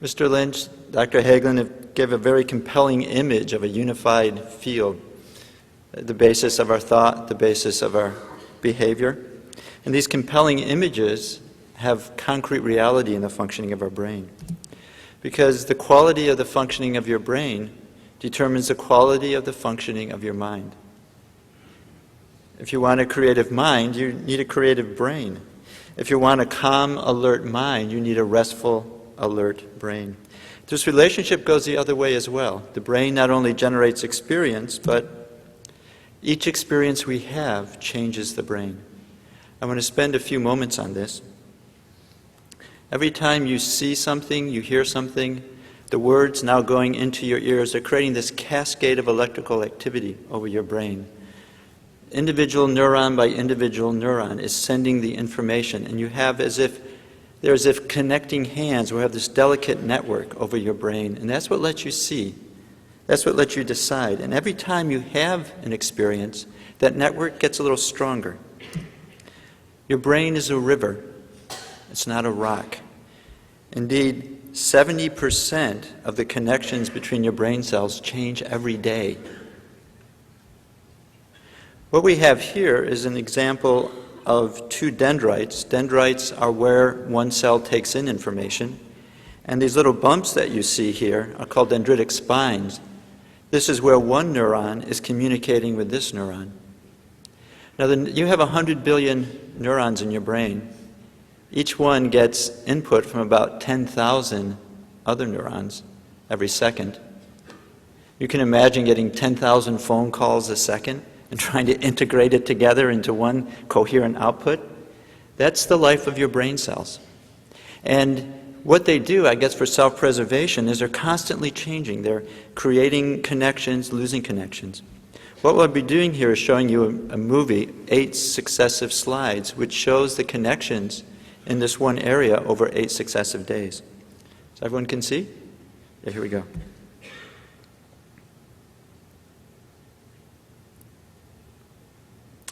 Mr. Lynch, Dr. Hagelin gave a very compelling image of a unified field, the basis of our thought, the basis of our behavior. And these compelling images have concrete reality in the functioning of our brain. Because the quality of the functioning of your brain determines the quality of the functioning of your mind. If you want a creative mind, you need a creative brain. If you want a calm, alert mind, you need a restful, alert brain. This relationship goes the other way as well. The brain not only generates experience, but each experience we have changes the brain. I want to spend a few moments on this. Every time you see something, you hear something, the words now going into your ears are creating this cascade of electrical activity over your brain. Individual neuron by individual neuron is sending the information, and you have they're as if connecting hands. We have this delicate network over your brain, and that's what lets you see. That's what lets you decide. And every time you have an experience, that network gets a little stronger. Your brain is a river. It's not a rock. Indeed, 70% of the connections between your brain cells change every day. What we have here is an example of two dendrites. Dendrites are where one cell takes in information. And these little bumps that you see here are called dendritic spines. This is where one neuron is communicating with this neuron. Now, you have 100 billion neurons in your brain. Each one gets input from about 10,000 other neurons every second. You can imagine getting 10,000 phone calls a second and trying to integrate it together into one coherent output. That's the life of your brain cells. And what they do, I guess, for self-preservation is they're constantly changing. They're creating connections, losing connections. What we'll be doing here is showing you a movie, 8 successive slides, which shows the connections in this one area over 8 successive days. So everyone can see? Yeah, here we go.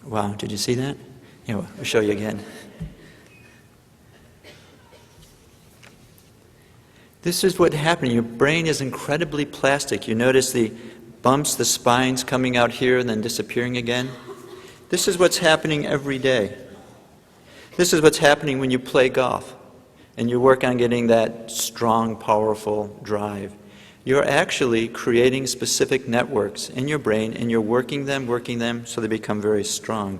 Wow, did you see that? Yeah, I'll show you again. This is what happened. Your brain is incredibly plastic. You notice the bumps, the spines coming out here and then disappearing again. This is what's happening every day. This is what's happening when you play golf and you work on getting that strong, powerful drive. You're actually creating specific networks in your brain, and you're working them so they become very strong.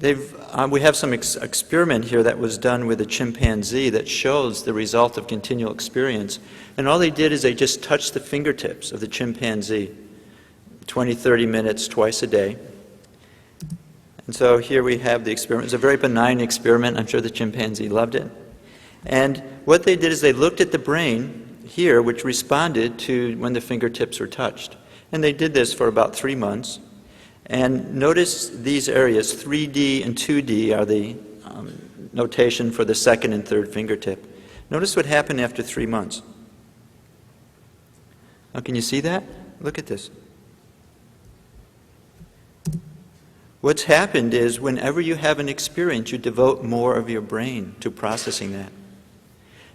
We have some experiment here that was done with a chimpanzee that shows the result of continual experience. And all they did is they just touched the fingertips of the chimpanzee 20, 30 minutes twice a day. And so here we have the experiment. It's a very benign experiment. I'm sure the chimpanzee loved it. And what they did is they looked at the brain here, which responded to when the fingertips were touched. And they did this for about 3 months. And notice these areas, 3D and 2D are the notation for the second and third fingertip. Notice what happened after 3 months. Now, can you see that? Look at this. What's happened is whenever you have an experience, you devote more of your brain to processing that.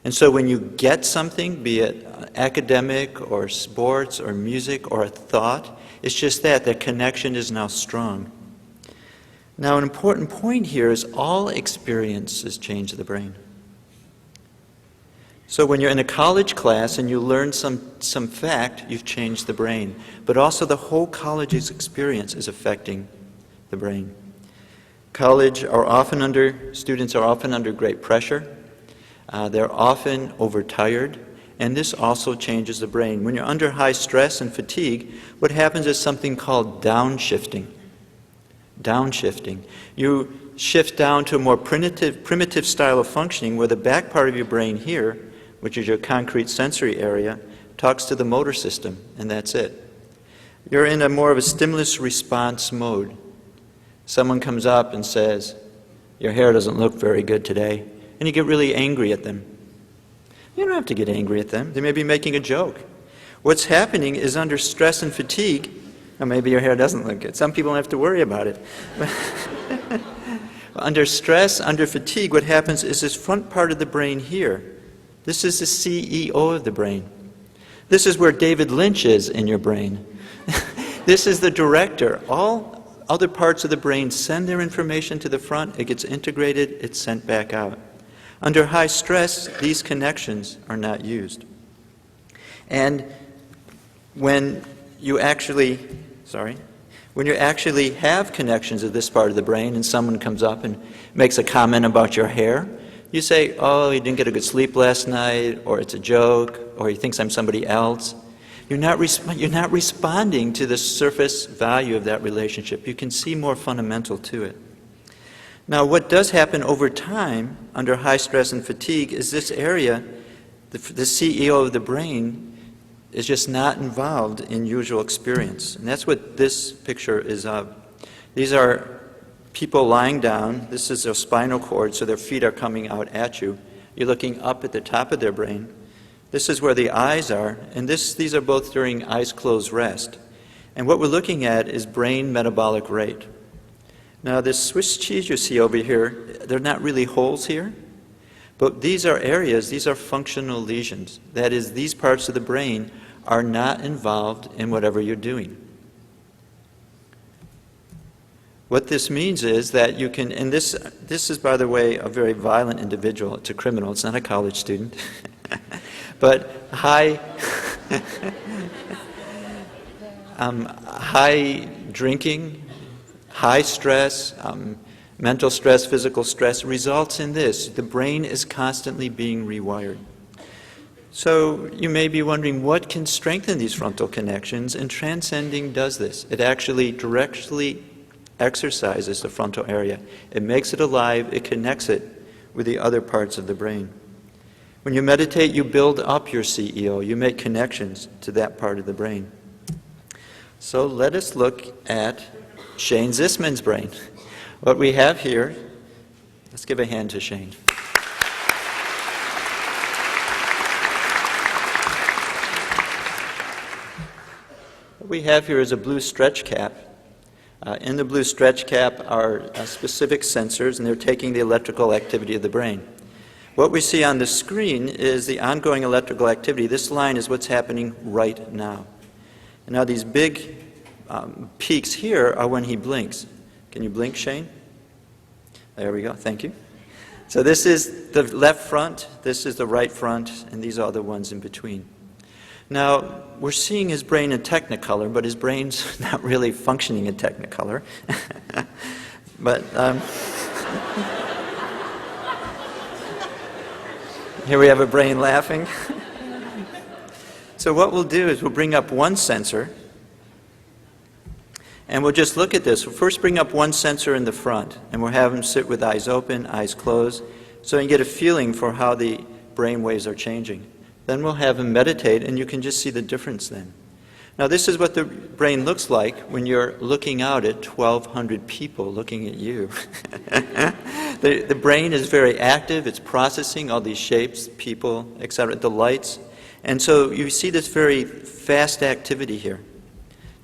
And so when you get something, be it academic or sports or music or a thought, it's just that connection is now strong. Now, an important point here is all experiences change the brain. So when you're in a college class and you learn some fact, you've changed the brain. But also the whole college's experience is affecting the brain. Students are often under great pressure. They're often overtired, and this also changes the brain. When you're under high stress and fatigue, what happens is something called downshifting. Downshifting. You shift down to a more primitive style of functioning where the back part of your brain here, which is your concrete sensory area, talks to the motor system, and that's it. You're in more of a stimulus response mode. Someone comes up and says, "Your hair doesn't look very good today." And you get really angry at them. You don't have to get angry at them. They may be making a joke. What's happening is under stress and fatigue, or maybe your hair doesn't look good. Some people don't have to worry about it. Under stress, under fatigue, what happens is this front part of the brain here This is the CEO of the brain. This is where David Lynch is in your brain. This is the director. All other parts of the brain send their information to the front, it gets integrated, it's sent back out. Under high stress, these connections are not used. And when you actually have connections of this part of the brain and someone comes up and makes a comment about your hair, you say, oh, you didn't get a good sleep last night, or it's a joke, or he thinks I'm somebody else. You're not responding to the surface value of that relationship. You can see more fundamental to it. Now, what does happen over time under high stress and fatigue is this area, the CEO of the brain, is just not involved in usual experience. And that's what this picture is of. These are people lying down. This is their spinal cord, so their feet are coming out at you. You're looking up at the top of their brain. This is where the eyes are, and these are both during eyes closed rest. And what we're looking at is brain metabolic rate. Now, this Swiss cheese you see over here, they're not really holes here, but these are areas, these are functional lesions. That is, these parts of the brain are not involved in whatever you're doing. What this means is that you can, and this is, by the way, a very violent individual. It's a criminal. It's not a college student. But high drinking, high stress, mental stress, physical stress results in this. The brain is constantly being rewired. So you may be wondering what can strengthen these frontal connections, and Transcending does this. It actually directly exercises the frontal area. It makes it alive, it connects it with the other parts of the brain. When you meditate, you build up your CEO. You make connections to that part of the brain. So let us look at Shane Zisman's brain. What we have here, let's give a hand to Shane. What we have here is a blue stretch cap. In the blue stretch cap are specific sensors, and they're taking the electrical activity of the brain. What we see on the screen is the ongoing electrical activity. This line is what's happening right now. And now these big peaks here are when he blinks. Can you blink, Shane? There we go. Thank you. So this is the left front, this is the right front, and these are the ones in between. Now, we're seeing his brain in Technicolor, but his brain's not really functioning in Technicolor. But here we have a brain laughing. So what we'll do is we'll bring up one sensor, and we'll just look at this. We'll first bring up one sensor in the front, and we'll have him sit with eyes open, eyes closed, so you can get a feeling for how the brain waves are changing. Then we'll have him meditate, and you can just see the difference then. Now, this is what the brain looks like when you're looking out at 1,200 people looking at you. The brain is very active. It's processing all these shapes, people, etc., the lights. And so you see this very fast activity here.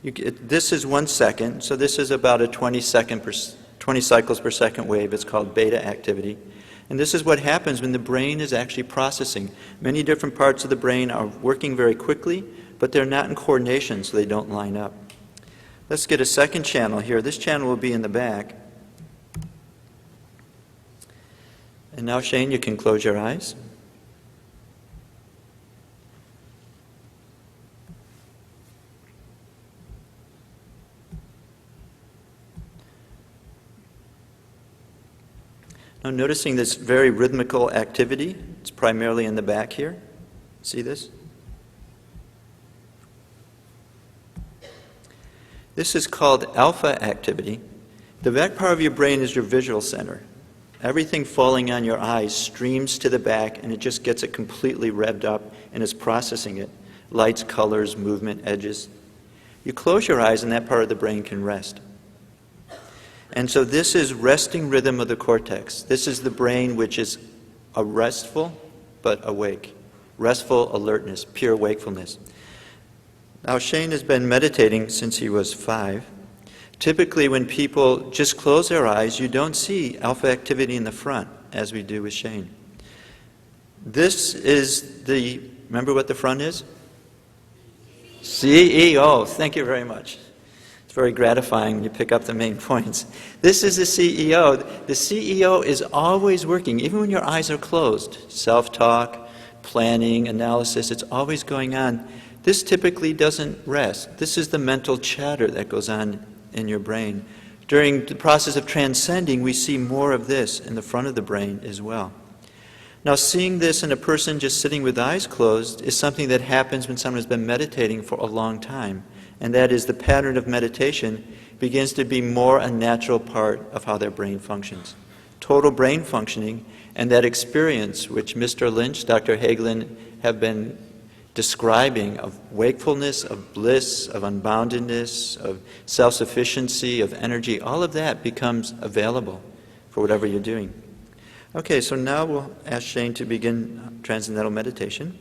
This is 1 second, so this is about a 20 cycles per second wave. It's called beta activity. And this is what happens when the brain is actually processing. Many different parts of the brain are working very quickly, but they're not in coordination, so they don't line up. Let's get a second channel here. This channel will be in the back. And now, Shane, you can close your eyes. Now, noticing this very rhythmical activity, it's primarily in the back here. See this? This is called alpha activity. The back part of your brain is your visual center. Everything falling on your eyes streams to the back, and it just gets it completely revved up and is processing it. Lights, colors, movement, edges. You close your eyes, and that part of the brain can rest. And so this is resting rhythm of the cortex. This is the brain which is a restful but awake. Restful alertness, pure wakefulness. Now, Shane has been meditating since he was 5. Typically, when people just close their eyes, you don't see alpha activity in the front, as we do with Shane. This is remember what the front is? CEO. Thank you very much. It's very gratifying when you pick up the main points. This is the CEO. The CEO is always working, even when your eyes are closed. Self-talk, planning, analysis, it's always going on. This typically doesn't rest. This is the mental chatter that goes on in your brain. During the process of transcending, we see more of this in the front of the brain as well. Now, seeing this in a person just sitting with eyes closed is something that happens when someone has been meditating for a long time. And that is the pattern of meditation begins to be more a natural part of how their brain functions. Total brain functioning and that experience which Mr. Lynch, Dr. Hagelin have been describing of wakefulness, of bliss, of unboundedness, of self-sufficiency, of energy, all of that becomes available for whatever you're doing. Okay, so now we'll ask Shane to begin Transcendental Meditation.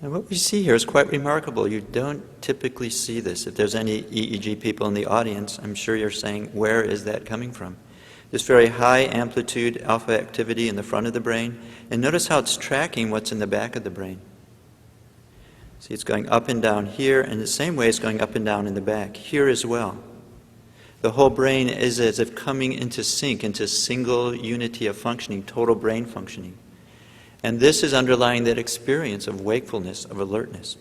And what we see here is quite remarkable. You don't typically see this. If there's any EEG people in the audience, I'm sure you're saying, where is that coming from? This very high amplitude alpha activity in the front of the brain. And notice how it's tracking what's in the back of the brain. See, it's going up and down here, and the same way it's going up and down in the back, here as well. The whole brain is as if coming into sync, into single unity of functioning, total brain functioning. And this is underlying that experience of wakefulness, of alertness.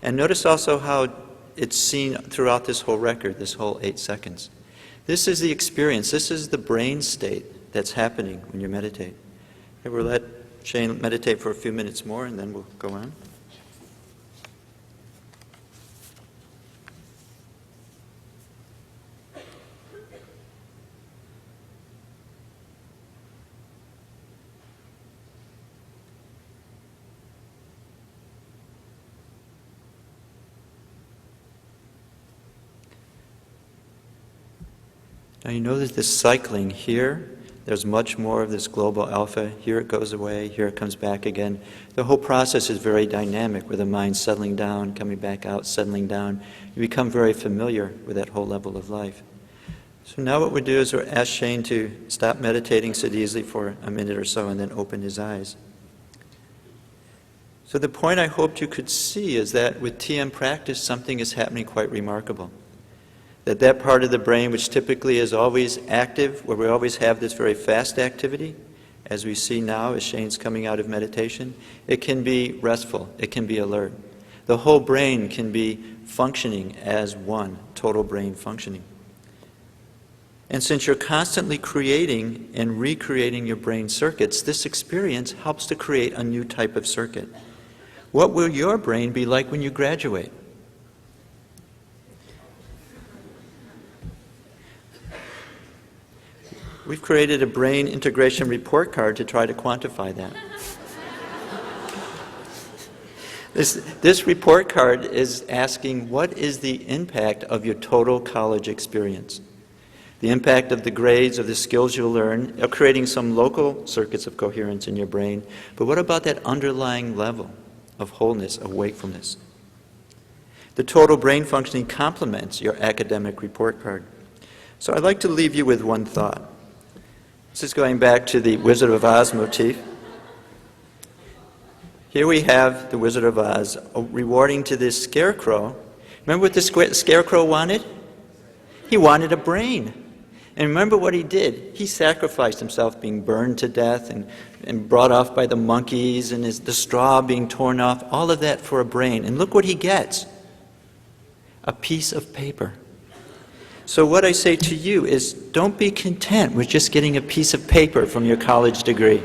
And notice also how it's seen throughout this whole record, this whole 8 seconds. This is the experience, this is the brain state that's happening when you meditate. Okay, we'll let Shane meditate for a few minutes more and then we'll go on. Now you notice this cycling here. There's much more of this global alpha. Here it goes away, here it comes back again. The whole process is very dynamic, with the mind settling down, coming back out, settling down. You become very familiar with that whole level of life. So now what we do is we'll ask Shane to stop meditating, sit easily for a minute or so, and then open his eyes. So the point I hoped you could see is that with TM practice, something is happening quite remarkable. That part of the brain which typically is always active, where we always have this very fast activity, as we see now as Shane's coming out of meditation, it can be restful, it can be alert. The whole brain can be functioning as one, total brain functioning. And since you're constantly creating and recreating your brain circuits, this experience helps to create a new type of circuit. What will your brain be like when you graduate? We've created a brain integration report card to try to quantify that. This report card is asking, what is the impact of your total college experience? The impact of the grades, of the skills you'll learn, are creating some local circuits of coherence in your brain, but what about that underlying level of wholeness, of wakefulness? The total brain functioning complements your academic report card. So I'd like to leave you with one thought. This is going back to the Wizard of Oz motif. Here we have the Wizard of Oz rewarding to this scarecrow. Remember what the scarecrow wanted? He wanted a brain. And remember what he did? He sacrificed himself, being burned to death and brought off by the monkeys, and the straw being torn off, all of that for a brain. And look what he gets. A piece of paper. So what I say to you is, don't be content with just getting a piece of paper from your college degree.